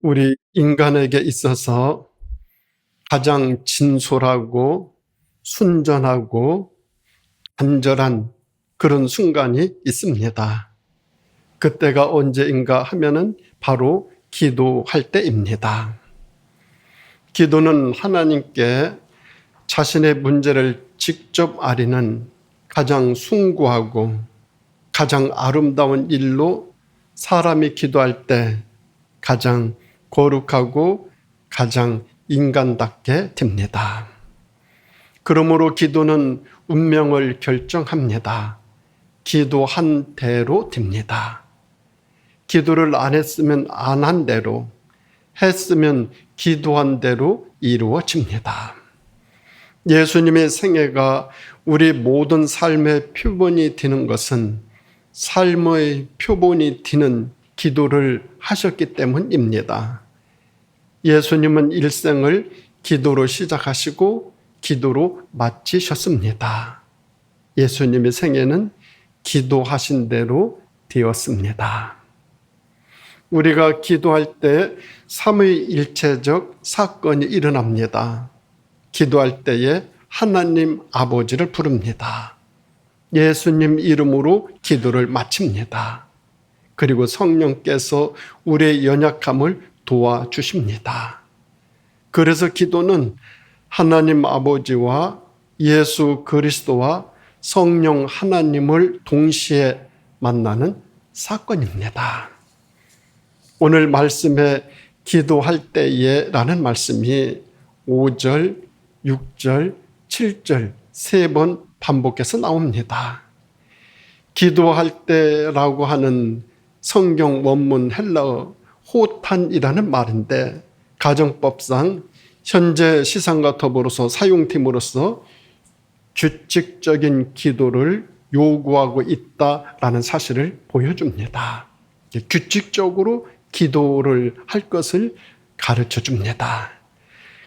우리 인간에게 있어서 가장 진솔하고 순전하고 간절한 그런 순간이 있습니다. 그때가 언제인가 하면은 바로 기도할 때입니다. 기도는 하나님께 자신의 문제를 직접 아리는 가장 숭고하고 가장 아름다운 일로 사람이 기도할 때 가장 거룩하고 가장 인간답게 됩니다. 그러므로 기도는 운명을 결정합니다. 기도한 대로 됩니다. 기도를 안 했으면 안 한 대로, 했으면 기도한 대로 이루어집니다. 예수님의 생애가 우리 모든 삶의 표본이 되는 것은 삶의 표본이 되는 기도를 하셨기 때문입니다. 예수님은 일생을 기도로 시작하시고 기도로 마치셨습니다. 예수님의 생애는 기도하신 대로 되었습니다. 우리가 기도할 때 삼위일체적 사건이 일어납니다. 기도할 때에 하나님 아버지를 부릅니다. 예수님 이름으로 기도를 마칩니다. 그리고 성령께서 우리의 연약함을 도와주십니다. 그래서 기도는 하나님 아버지와 예수 그리스도와 성령 하나님을 동시에 만나는 사건입니다. 오늘 말씀에 기도할 때에 라는 말씀이 5절, 6절, 7절 3번 반복해서 나옵니다. 기도할 때라고 하는 성경 원문 헬라어 호탄이라는 말인데 가정법상 현재 시상과 더불어서 사용됨으로써 규칙적인 기도를 요구하고 있다라는 사실을 보여줍니다. 규칙적으로 기도를 할 것을 가르쳐 줍니다.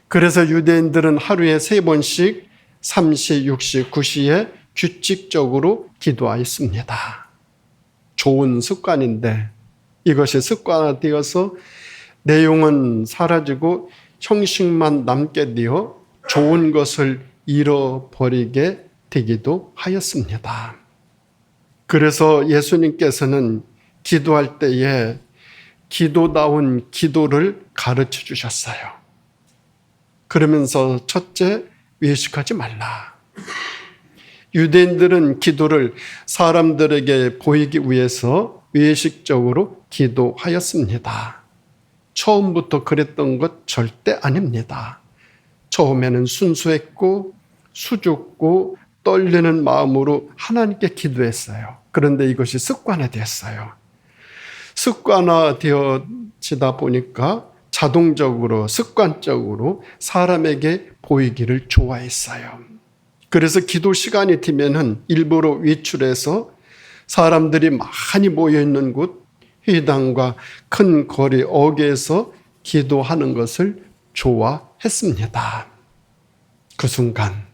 그래서 유대인들은 하루에 3번씩 3시, 6시, 9시에 규칙적으로 기도하였습니다. 좋은 습관인데 이것이 습관화되어서 내용은 사라지고 형식만 남게 되어 좋은 것을 잃어버리게 되기도 하였습니다. 그래서 예수님께서는 기도할 때에 기도다운 기도를 가르쳐 주셨어요. 그러면서 첫째, 외식하지 말라. 유대인들은 기도를 사람들에게 보이기 위해서 외식적으로 기도하였습니다. 처음부터 그랬던 것 절대 아닙니다. 처음에는 순수했고 수줍고 떨리는 마음으로 하나님께 기도했어요. 그런데 이것이 습관화되었어요. 습관화되어지다 보니까 자동적으로 습관적으로 사람에게 보이기를 좋아했어요. 그래서 기도 시간이 되면은 일부러 외출해서 사람들이 많이 모여 있는 곳, 회당과 큰 거리 어귀에서 기도하는 것을 좋아했습니다. 그 순간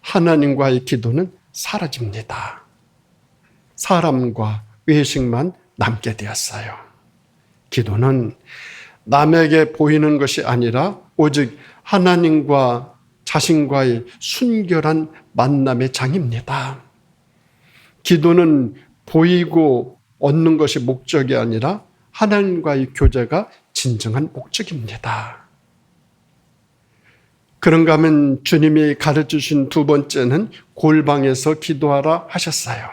하나님과의 기도는 사라집니다. 사람과 외식만 남게 되었어요. 기도는 남에게 보이는 것이 아니라 오직 하나님과 자신과의 순결한 만남의 장입니다. 기도는 보이고 얻는 것이 목적이 아니라 하나님과의 교제가 진정한 목적입니다. 그런가 하면 주님이 가르쳐주신 두 번째는 골방에서 기도하라 하셨어요.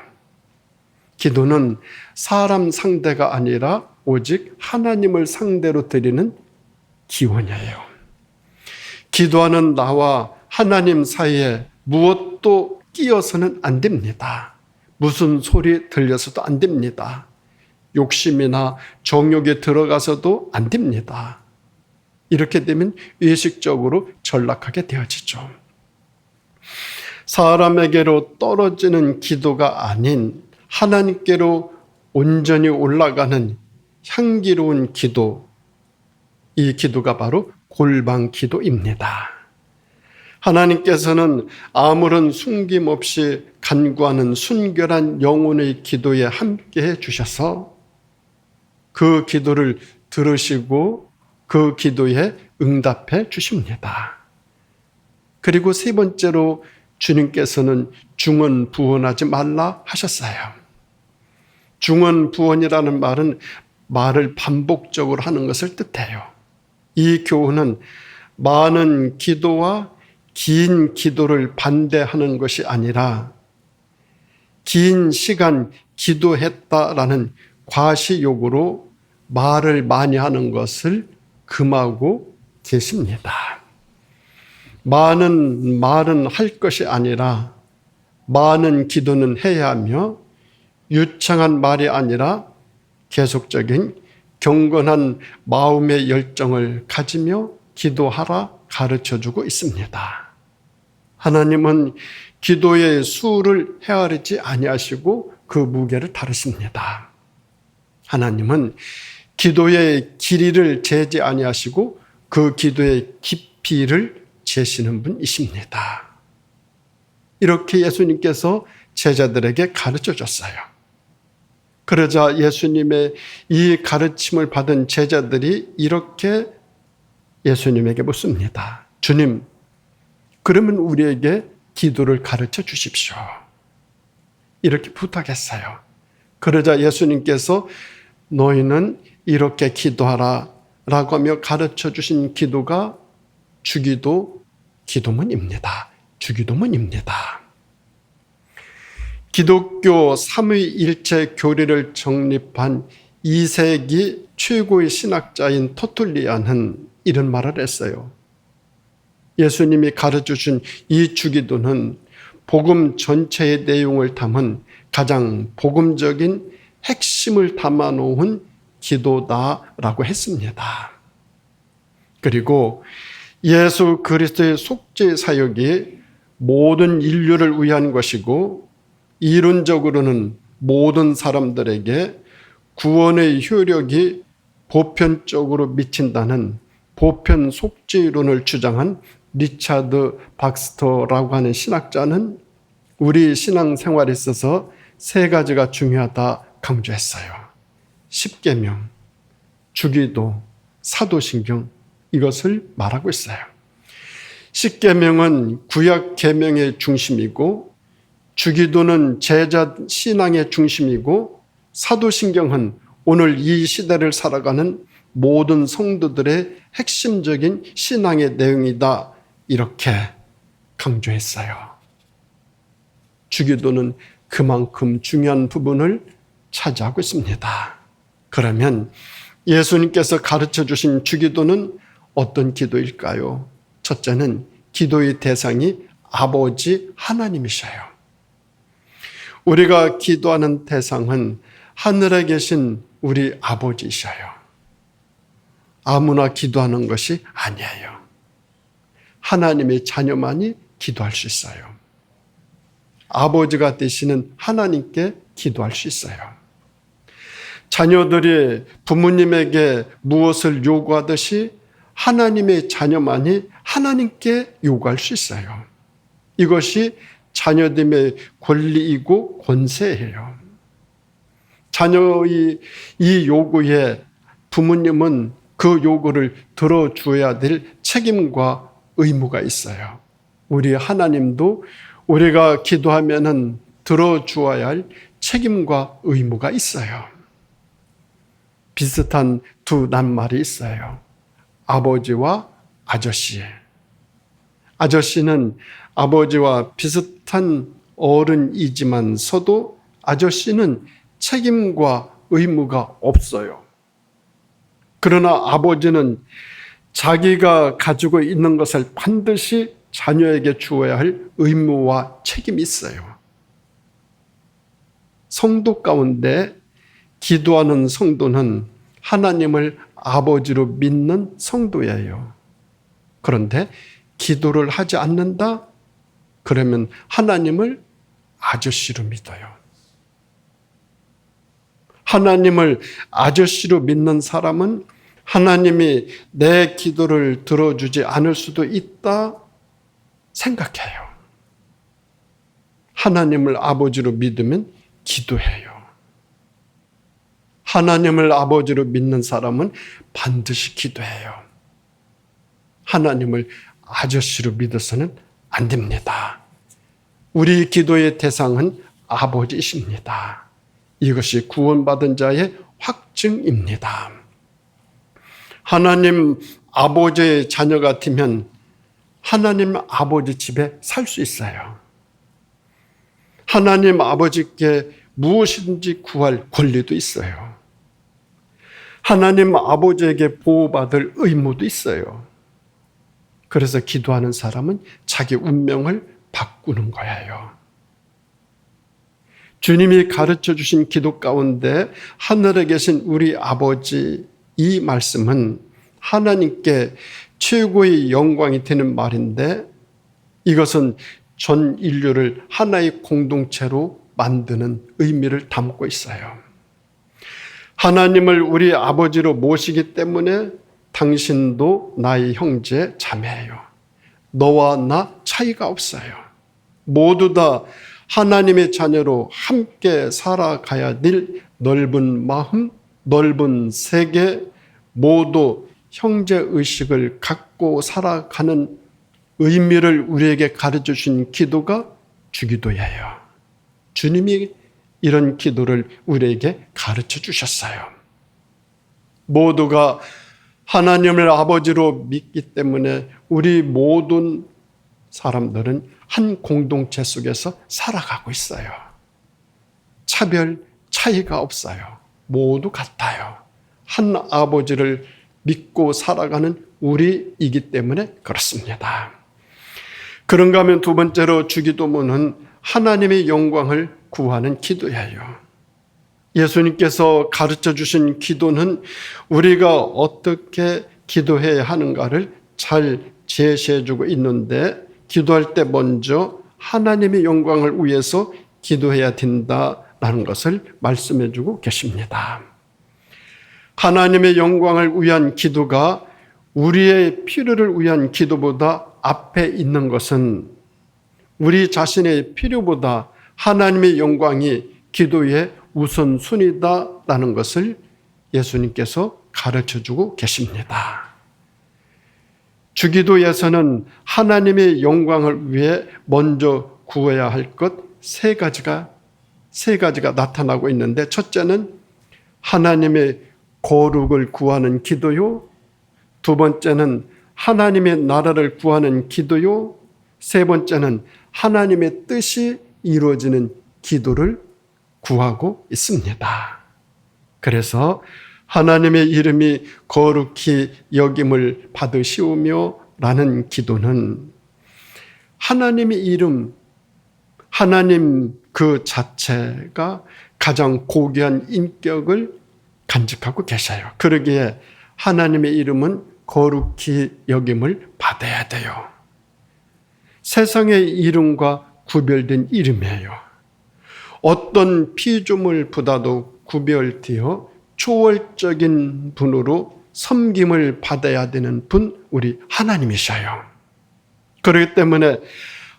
기도는 사람 상대가 아니라 오직 하나님을 상대로 드리는 기원이에요. 기도하는 나와 하나님 사이에 무엇도 끼어서는 안 됩니다. 무슨 소리 들려서도 안 됩니다. 욕심이나 정욕에 들어가서도 안 됩니다. 이렇게 되면 의식적으로 전락하게 되어지죠. 사람에게로 떨어지는 기도가 아닌 하나님께로 온전히 올라가는 향기로운 기도, 이 기도가 바로 골방 기도입니다. 하나님께서는 아무런 숨김없이 간구하는 순결한 영혼의 기도에 함께해 주셔서 그 기도를 들으시고 그 기도에 응답해 주십니다. 그리고 세 번째로 주님께서는 중언부언하지 말라 하셨어요. 중언부언이라는 말은 말을 반복적으로 하는 것을 뜻해요. 이 교훈은 많은 기도와 긴 기도를 반대하는 것이 아니라 긴 시간 기도했다라는 과시욕으로 말을 많이 하는 것을 금하고 계십니다. 많은 말은 할 것이 아니라 많은 기도는 해야 하며 유창한 말이 아니라 계속적인 경건한 마음의 열정을 가지며 기도하라 가르쳐주고 있습니다. 하나님은 기도의 수를 헤아리지 아니하시고 그 무게를 다루십니다. 하나님은 기도의 길이를 재지 아니하시고 그 기도의 깊이를 재시는 분이십니다. 이렇게 예수님께서 제자들에게 가르쳐 줬어요. 그러자 예수님의 이 가르침을 받은 제자들이 이렇게 예수님에게 묻습니다. 주님, 그러면 우리에게 기도를 가르쳐 주십시오. 이렇게 부탁했어요. 그러자 예수님께서 너희는 이렇게 기도하라 라고 하며 가르쳐 주신 기도가 주기도 기도문입니다. 주기도문입니다. 기독교 삼위일체 교리를 정립한 2세기 최고의 신학자인 터툴리안은 이런 말을 했어요. 예수님이 가르쳐준 이 주기도는 복음 전체의 내용을 담은 가장 복음적인 핵심을 담아놓은 기도다라고 했습니다. 그리고 예수 그리스도의 속죄 사역이 모든 인류를 위한 것이고 이론적으로는 모든 사람들에게 구원의 효력이 보편적으로 미친다는 보편 속죄론을 주장한 리차드 박스터라고 하는 신학자는 우리 신앙생활에 있어서 세 가지가 중요하다 강조했어요. 십계명, 주기도, 사도신경 이것을 말하고 있어요. 십계명은 구약 계명의 중심이고 주기도는 제자 신앙의 중심이고 사도신경은 오늘 이 시대를 살아가는 모든 성도들의 핵심적인 신앙의 내용이다 이렇게 강조했어요. 주기도는 그만큼 중요한 부분을 차지하고 있습니다. 그러면 예수님께서 가르쳐 주신 주기도는 어떤 기도일까요? 첫째는 기도의 대상이 아버지 하나님이셔요. 우리가 기도하는 대상은 하늘에 계신 우리 아버지이셔요. 아무나 기도하는 것이 아니에요. 하나님의 자녀만이 기도할 수 있어요. 아버지가 되시는 하나님께 기도할 수 있어요. 자녀들이 부모님에게 무엇을 요구하듯이 하나님의 자녀만이 하나님께 요구할 수 있어요. 이것이 자녀됨의 권리이고 권세예요. 자녀의 이 요구에 부모님은 그 요구를 들어줘야 될 책임과 의무가 있어요. 우리 하나님도 우리가 기도하면은 들어주어야 할 책임과 의무가 있어요. 비슷한 두 낱말이 있어요. 아버지와 아저씨. 아저씨는 아버지와 비슷한 어른이지만서도 아저씨는 책임과 의무가 없어요. 그러나 아버지는 자기가 가지고 있는 것을 반드시 자녀에게 주어야 할 의무와 책임이 있어요. 성도 가운데 기도하는 성도는 하나님을 아버지로 믿는 성도예요. 그런데 기도를 하지 않는다? 그러면 하나님을 아저씨로 믿어요. 하나님을 아저씨로 믿는 사람은 하나님이 내 기도를 들어주지 않을 수도 있다 생각해요. 하나님을 아버지로 믿으면 기도해요. 하나님을 아버지로 믿는 사람은 반드시 기도해요. 하나님을 아저씨로 믿어서는 안 됩니다. 우리 기도의 대상은 아버지이십니다. 이것이 구원받은 자의 확증입니다. 하나님 아버지의 자녀 같으면 하나님 아버지 집에 살 수 있어요. 하나님 아버지께 무엇이든지 구할 권리도 있어요. 하나님 아버지에게 보호받을 의무도 있어요. 그래서 기도하는 사람은 자기 운명을 바꾸는 거예요. 주님이 가르쳐 주신 기도 가운데 하늘에 계신 우리 아버지, 이 말씀은 하나님께 최고의 영광이 되는 말인데, 이것은 전 인류를 하나의 공동체로 만드는 의미를 담고 있어요. 하나님을 우리 아버지로 모시기 때문에 당신도 나의 형제 자매예요. 너와 나 차이가 없어요. 모두 다 하나님의 자녀로 함께 살아가야 될 넓은 마음, 넓은 세계, 모두 형제의식을 갖고 살아가는 의미를 우리에게 가르쳐 주신 기도가 주기도예요. 주님이 이런 기도를 우리에게 가르쳐 주셨어요. 모두가 하나님을 아버지로 믿기 때문에 우리 모든 사람들은 한 공동체 속에서 살아가고 있어요. 차별, 차이가 없어요. 모두 같아요. 한 아버지를 믿고 살아가는 우리이기 때문에 그렇습니다. 그런가 하면 두 번째로 주기도문은 하나님의 영광을 구하는 기도예요. 예수님께서 가르쳐 주신 기도는 우리가 어떻게 기도해야 하는가를 잘 제시해 주고 있는데, 기도할 때 먼저 하나님의 영광을 위해서 기도해야 된다라는 것을 말씀해 주고 계십니다. 하나님의 영광을 위한 기도가 우리의 필요를 위한 기도보다 앞에 있는 것은 우리 자신의 필요보다 하나님의 영광이 기도의 우선순위다라는 것을 예수님께서 가르쳐주고 계십니다. 주기도에서는 하나님의 영광을 위해 먼저 구해야 할 것 세 가지가 나타나고 있는데, 첫째는 하나님의 거룩을 구하는 기도요, 두 번째는 하나님의 나라를 구하는 기도요, 세 번째는 하나님의 뜻이 이루어지는 기도를 구하고 있습니다. 그래서 하나님의 이름이 거룩히 여김을 받으시오며 라는 기도는 하나님의 이름, 하나님 그 자체가 가장 고귀한 인격을 간직하고 계셔요. 그러기에 하나님의 이름은 거룩히 여김을 받아야 돼요. 세상의 이름과 구별된 이름이에요. 어떤 피조물보다도 구별되어 초월적인 분으로 섬김을 받아야 되는 분, 우리 하나님이셔요. 그렇기 때문에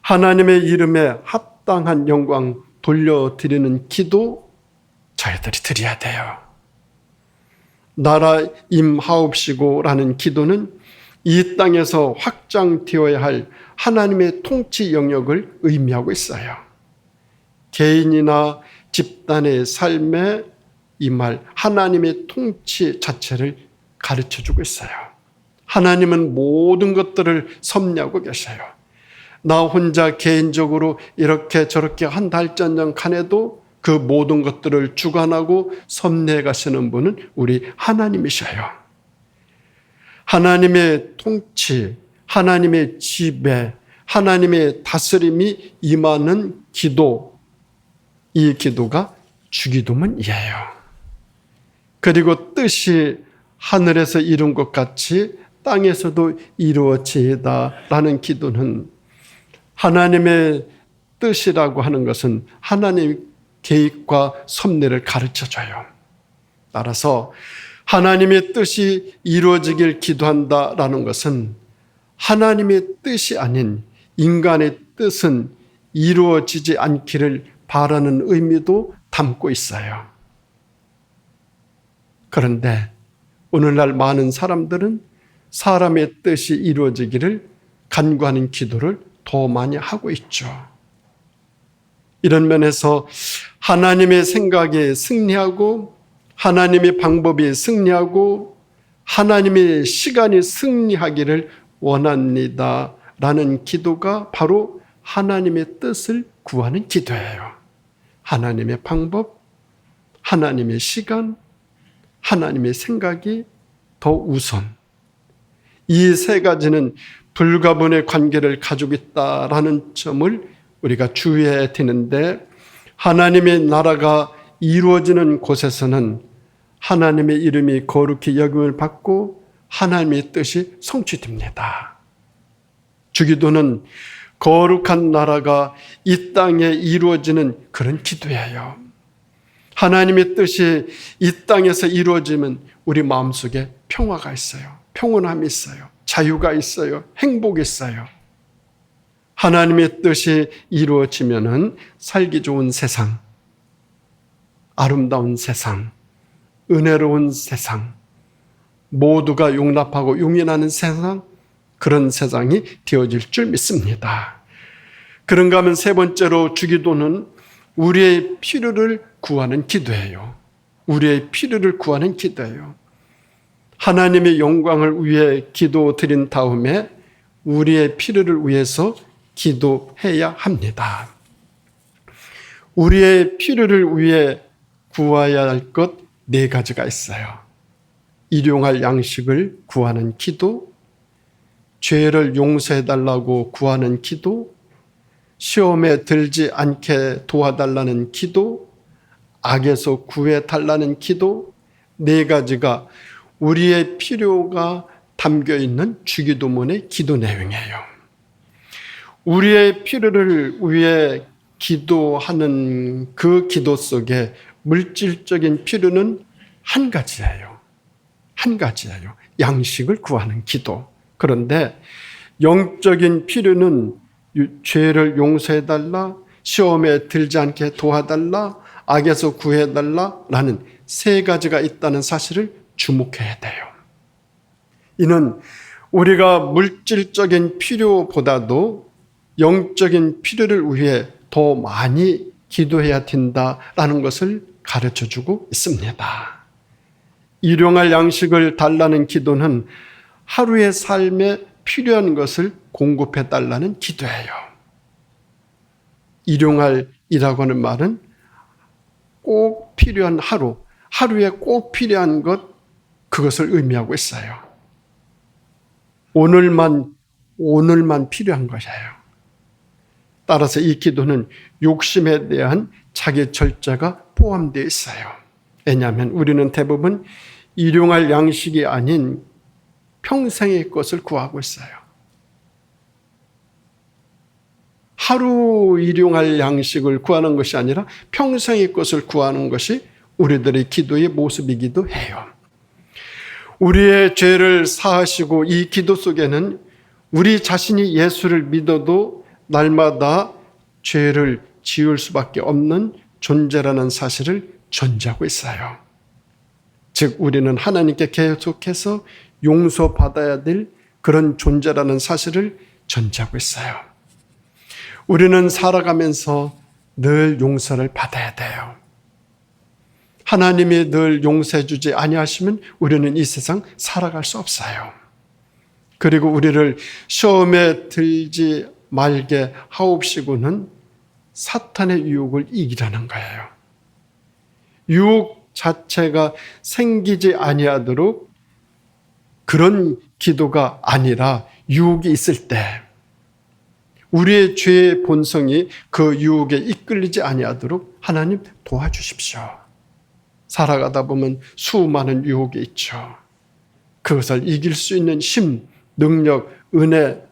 하나님의 이름에 합당한 영광 돌려드리는 기도 저희들이 드려야 돼요. 나라 임하옵시고라는 기도는 이 땅에서 확장되어야 할 하나님의 통치 영역을 의미하고 있어요. 개인이나 집단의 삶에 이 말 하나님의 통치 자체를 가르쳐주고 있어요. 하나님은 모든 것들을 섭리하고 계셔요. 나 혼자 개인적으로 이렇게 저렇게 한 달전년 간에도 그 모든 것들을 주관하고 섭리해 가시는 분은 우리 하나님이셔요. 하나님의 통치, 하나님의 지배, 하나님의 다스림이 임하는 기도, 이 기도가 주기도문이에요. 그리고 뜻이 하늘에서 이룬 것 같이 땅에서도 이루어지이다라는 기도는 하나님의 뜻이라고 하는 것은 하나님의 계획과 섭리를 가르쳐줘요. 따라서 하나님의 뜻이 이루어지길 기도한다라는 것은 하나님의 뜻이 아닌 인간의 뜻은 이루어지지 않기를 바라는 의미도 담고 있어요. 그런데 오늘날 많은 사람들은 사람의 뜻이 이루어지기를 간구하는 기도를 더 많이 하고 있죠. 이런 면에서 하나님의 생각에 승리하고 하나님의 방법이 승리하고 하나님의 시간이 승리하기를 원합니다 라는 기도가 바로 하나님의 뜻을 구하는 기도예요. 하나님의 방법, 하나님의 시간, 하나님의 생각이 더 우선. 이 세 가지는 불가분의 관계를 가지고 있다라는 점을 우리가 주의해야 되는데, 하나님의 나라가 이루어지는 곳에서는 하나님의 이름이 거룩히 여김을 받고 하나님의 뜻이 성취됩니다. 주기도는 거룩한 나라가 이 땅에 이루어지는 그런 기도예요. 하나님의 뜻이 이 땅에서 이루어지면 우리 마음속에 평화가 있어요. 평온함이 있어요. 자유가 있어요. 행복이 있어요. 하나님의 뜻이 이루어지면은 살기 좋은 세상, 아름다운 세상, 은혜로운 세상, 모두가 용납하고 용인하는 세상, 그런 세상이 되어질 줄 믿습니다. 그런가 하면 세 번째로 주기도는 우리의 필요를 구하는 기도예요. 우리의 필요를 구하는 기도예요. 하나님의 영광을 위해 기도 드린 다음에 우리의 필요를 위해서 기도해야 합니다. 우리의 필요를 위해 구해야 할 것 네 가지가 있어요. 일용할 양식을 구하는 기도, 죄를 용서해달라고 구하는 기도, 시험에 들지 않게 도와달라는 기도, 악에서 구해달라는 기도, 네 가지가 우리의 필요가 담겨있는 주기도문의 기도 내용이에요. 우리의 필요를 위해 기도하는 그 기도 속에 물질적인 필요는 한 가지예요. 한 가지예요. 양식을 구하는 기도. 그런데 영적인 필요는 죄를 용서해달라, 시험에 들지 않게 도와달라, 악에서 구해달라라는 세 가지가 있다는 사실을 주목해야 돼요. 이는 우리가 물질적인 필요보다도 영적인 필요를 위해 더 많이 기도해야 된다라는 것을 가르쳐주고 있습니다. 일용할 양식을 달라는 기도는 하루의 삶에 필요한 것을 공급해달라는 기도예요. 일용할이라고 하는 말은 꼭 필요한 하루에 꼭 필요한 것, 그것을 의미하고 있어요. 오늘만 필요한 것이에요. 따라서 이 기도는 욕심에 대한 자기 절제가 포함되어 있어요. 왜냐하면 우리는 대부분 일용할 양식이 아닌 평생의 것을 구하고 있어요. 하루 일용할 양식을 구하는 것이 아니라 평생의 것을 구하는 것이 우리들의 기도의 모습이기도 해요. 우리의 죄를 사하시고 이 기도 속에는 우리 자신이 예수를 믿어도 날마다 죄를 지을 수밖에 없는 존재라는 사실을 전제하고 있어요. 즉 우리는 하나님께 계속해서 용서받아야 될 그런 존재라는 사실을 전제하고 있어요. 우리는 살아가면서 늘 용서를 받아야 돼요. 하나님이 늘 용서해 주지 아니하시면 우리는 이 세상 살아갈 수 없어요. 그리고 우리를 시험에 들지 말게 하옵시고는 사탄의 유혹을 이기라는 거예요. 유혹 자체가 생기지 아니하도록 그런 기도가 아니라 유혹이 있을 때 우리의 죄의 본성이 그 유혹에 이끌리지 아니하도록 하나님 도와주십시오. 살아가다 보면 수많은 유혹이 있죠. 그것을 이길 수 있는 힘, 능력, 은혜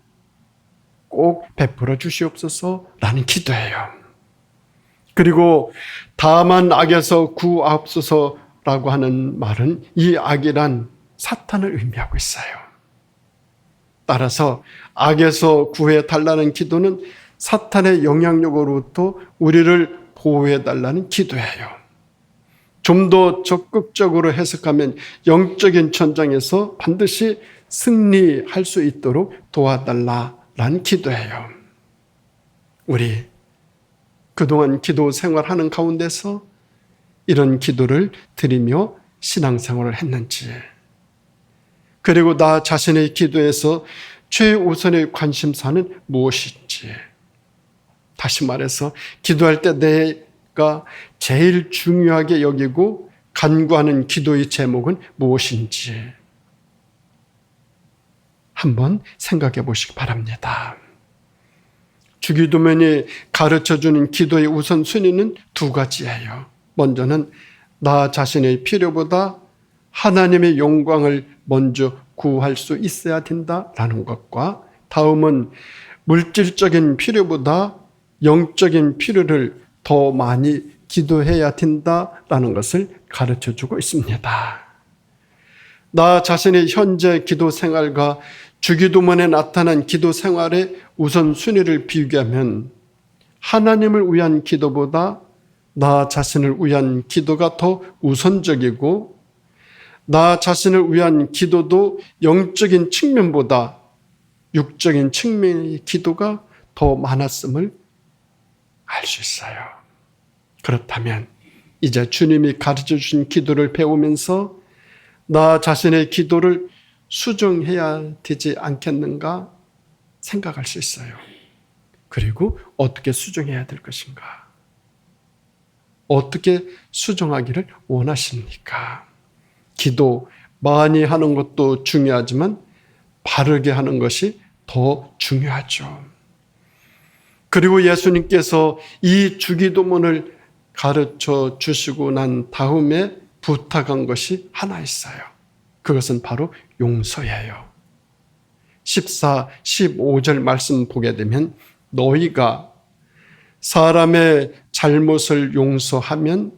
꼭 베풀어 주시옵소서라는 기도예요. 그리고 다만 악에서 구하옵소서라고 하는 말은 이 악이란 사탄을 의미하고 있어요. 따라서 악에서 구해 달라는 기도는 사탄의 영향력으로부터 우리를 보호해 달라는 기도예요. 좀 더 적극적으로 해석하면 영적인 전장에서 반드시 승리할 수 있도록 도와달라라는 기도예요. 우리 그동안 기도 생활하는 가운데서 이런 기도를 드리며 신앙생활을 했는지, 그리고 나 자신의 기도에서 최우선의 관심사는 무엇인지, 다시 말해서 기도할 때 내가 제일 중요하게 여기고 간구하는 기도의 제목은 무엇인지 한번 생각해 보시기 바랍니다. 주기도문이 가르쳐주는 기도의 우선순위는 두 가지예요. 먼저는 나 자신의 필요보다 하나님의 영광을 먼저 구할 수 있어야 된다라는 것과, 다음은 물질적인 필요보다 영적인 필요를 더 많이 기도해야 된다라는 것을 가르쳐주고 있습니다. 나 자신의 현재 기도 생활과 주기도문에 나타난 기도 생활의 우선순위를 비교하면 하나님을 위한 기도보다 나 자신을 위한 기도가 더 우선적이고, 나 자신을 위한 기도도 영적인 측면보다 육적인 측면의 기도가 더 많았음을 알 수 있어요. 그렇다면 이제 주님이 가르쳐 주신 기도를 배우면서 나 자신의 기도를 수정해야 되지 않겠는가 생각할 수 있어요. 그리고 어떻게 수정해야 될 것인가? 어떻게 수정하기를 원하십니까? 기도 많이 하는 것도 중요하지만 바르게 하는 것이 더 중요하죠. 그리고 예수님께서 이 주기도문을 가르쳐 주시고 난 다음에 부탁한 것이 하나 있어요. 그것은 바로 용서예요. 14, 15절 말씀 보게 되면 너희가 사람의 잘못을 용서하면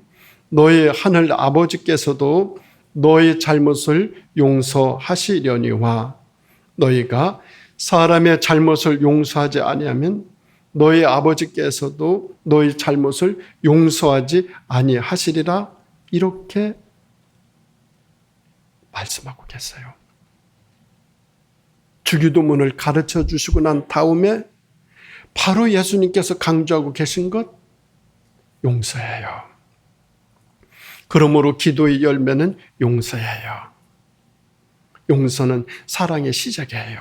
너희 하늘 아버지께서도 너희 잘못을 용서하시려니와 너희가 사람의 잘못을 용서하지 아니하면 너희 아버지께서도 너희 잘못을 용서하지 아니하시리라, 이렇게 말씀하고 계세요. 주기도문을 가르쳐 주시고 난 다음에 바로 예수님께서 강조하고 계신 것, 용서예요. 그러므로 기도의 열매는 용서예요. 용서는 사랑의 시작이에요.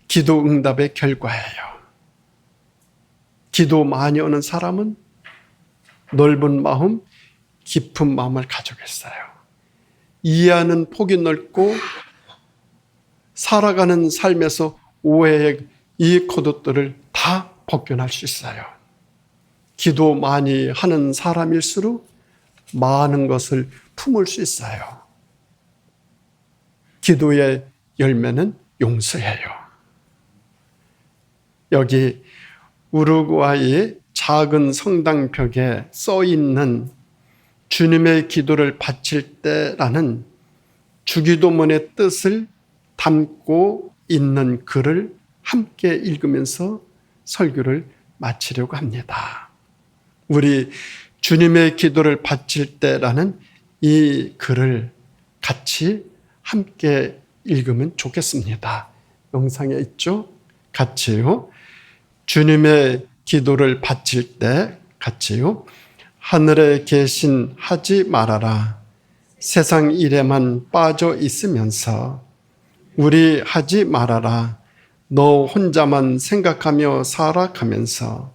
기도 응답의 결과예요. 기도 많이 오는 사람은 넓은 마음, 깊은 마음을 가지고 있어요. 이해하는 폭이 넓고 살아가는 삶에서 오해의 이 코드들을 다 벗겨날 수 있어요. 기도 많이 하는 사람일수록 많은 것을 품을 수 있어요. 기도의 열매는 용서예요. 여기 우루과이 작은 성당벽에 써 있는 주님의 기도를 바칠 때라는 주기도문의 뜻을 담고 있는 글을 함께 읽으면서 설교를 마치려고 합니다. 우리 주님의 기도를 바칠 때라는 이 글을 같이 함께 읽으면 좋겠습니다. 영상에 있죠? 같이요. 주님의 기도를 바칠 때 같이요. 하늘에 계신 하지 말아라. 세상 일에만 빠져 있으면서 우리 하지 말아라. 너 혼자만 생각하며 살아가면서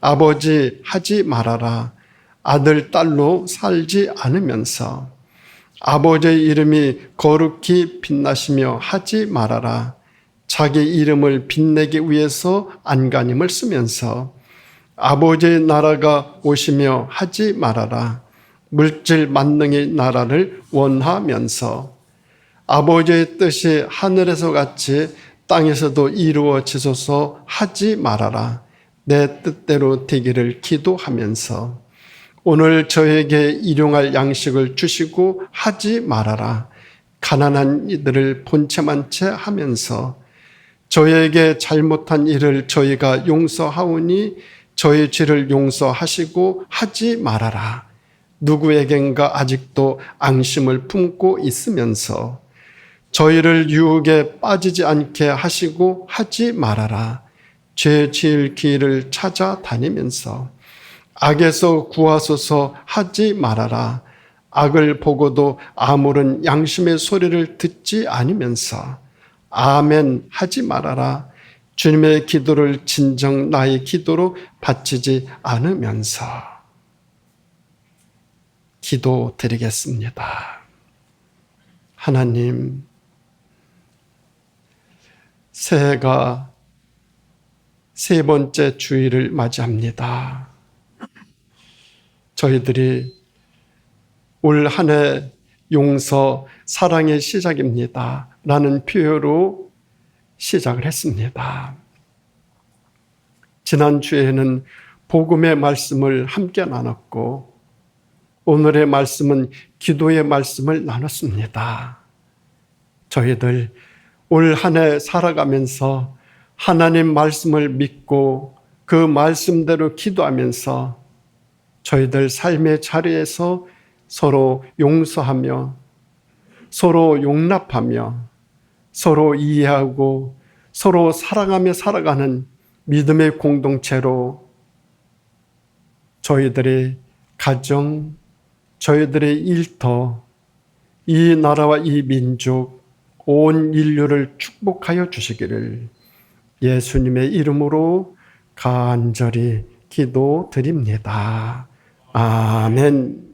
아버지 하지 말아라. 아들, 딸로 살지 않으면서 아버지의 이름이 거룩히 빛나시며 하지 말아라. 자기 이름을 빛내기 위해서 안간힘을 쓰면서 아버지의 나라가 오시며 하지 말아라. 물질 만능의 나라를 원하면서 아버지의 뜻이 하늘에서 같이 땅에서도 이루어지소서 하지 말아라. 내 뜻대로 되기를 기도하면서 오늘 저에게 일용할 양식을 주시고 하지 말아라. 가난한 이들을 본체만 채 하면서 저에게 잘못한 일을 저희가 용서하오니 저희 죄를 용서하시고 하지 말아라. 누구에겐가 아직도 앙심을 품고 있으면서 저희를 유혹에 빠지지 않게 하시고 하지 말아라. 죄 지을 길을 찾아다니면서 악에서 구하소서 하지 말아라. 악을 보고도 아무런 양심의 소리를 듣지 않으면서 아멘 하지 말아라. 주님의 기도를 진정 나의 기도로 바치지 않으면서 기도 드리겠습니다. 하나님, 새해가 세 번째 주일을 맞이합니다. 저희들이 올 한 해 용서, 사랑의 시작입니다. 라는 표현으로 시작을 했습니다. 지난주에는 복음의 말씀을 함께 나눴고 오늘의 말씀은 기도의 말씀을 나눴습니다. 저희들 올 한 해 살아가면서 하나님 말씀을 믿고 그 말씀대로 기도하면서 저희들 삶의 자리에서 서로 용서하며 서로 용납하며 서로 이해하고 서로 사랑하며 살아가는 믿음의 공동체로 저희들의 가정, 저희들의 일터, 이 나라와 이 민족, 온 인류를 축복하여 주시기를 예수님의 이름으로 간절히 기도드립니다. 아멘.